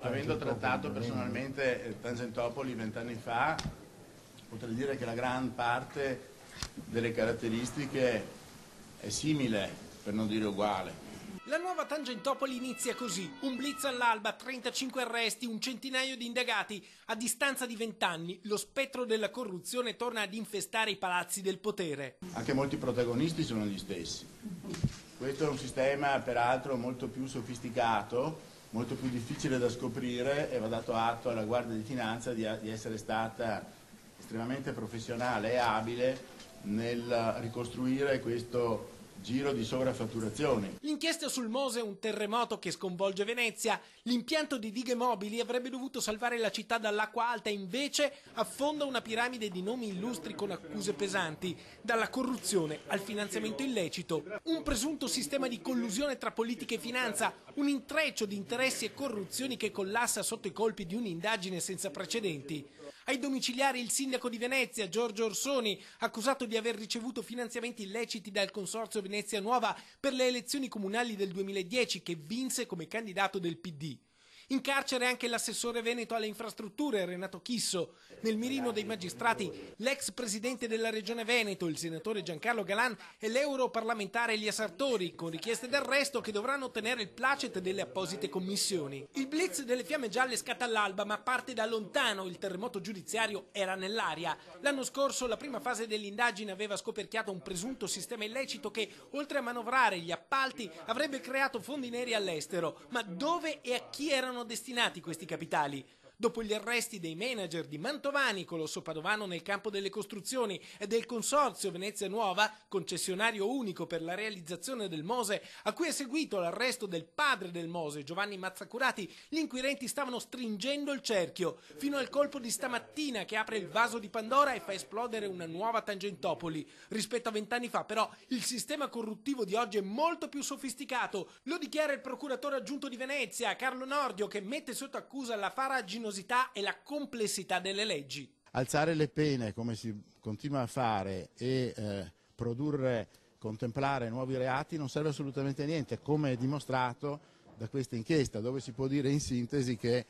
Avendo trattato personalmente Tangentopoli 20 anni fa, potrei dire che la gran parte delle caratteristiche è simile, per non dire uguale. La nuova Tangentopoli inizia così: un blitz all'alba, 35 arresti, un centinaio di indagati. A distanza di 20 anni lo spettro della corruzione torna ad infestare i palazzi del potere. Anche molti protagonisti sono gli stessi. Questo è un sistema peraltro molto più sofisticato, molto più difficile da scoprire, e va dato atto alla Guardia di Finanza di essere stata estremamente professionale e abile nel ricostruire questo giro di sovrafatturazioni. L'inchiesta sul Mose è un terremoto che sconvolge Venezia. L'impianto di dighe mobili avrebbe dovuto salvare la città dall'acqua alta, invece affonda una piramide di nomi illustri con accuse pesanti, dalla corruzione al finanziamento illecito. Un presunto sistema di collusione tra politica e finanza, un intreccio di interessi e corruzioni che collassa sotto i colpi di un'indagine senza precedenti. Ai domiciliari il sindaco di Venezia, Giorgio Orsoni, accusato di aver ricevuto finanziamenti illeciti dal consorzio Venezia Nuova per le elezioni comunali del 2010, che vinse come candidato del PD. In carcere anche l'assessore veneto alle infrastrutture, Renato Chisso. Nel mirino dei magistrati l'ex presidente della regione Veneto, il senatore Giancarlo Galan, e l'europarlamentare Elia Sartori, con richieste d'arresto che dovranno ottenere il placet delle apposite commissioni. Il blitz delle fiamme gialle scatta all'alba, ma parte da lontano. Il terremoto giudiziario era nell'aria. L'anno scorso la prima fase dell'indagine aveva scoperchiato un presunto sistema illecito che, oltre a manovrare gli appalti, avrebbe creato fondi neri all'estero. Ma dove e a chi erano destinati questi capitali? Dopo gli arresti dei manager di Mantovani, colosso padovano nel campo delle costruzioni, e del consorzio Venezia Nuova, concessionario unico per la realizzazione del Mose, a cui è seguito l'arresto del padre del Mose, Giovanni Mazzacurati, gli inquirenti stavano stringendo il cerchio, fino al colpo di stamattina che apre il vaso di Pandora e fa esplodere una nuova Tangentopoli. Rispetto a 20 anni fa, però, il sistema corruttivo di oggi è molto più sofisticato. Lo dichiara il procuratore aggiunto di Venezia, Carlo Nordio, che mette sotto accusa la farraginosità e la complessità delle leggi. Alzare le pene come si continua a fare e contemplare nuovi reati non serve assolutamente a niente, come è dimostrato da questa inchiesta, dove si può dire in sintesi che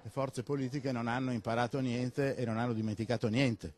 le forze politiche non hanno imparato niente e non hanno dimenticato niente.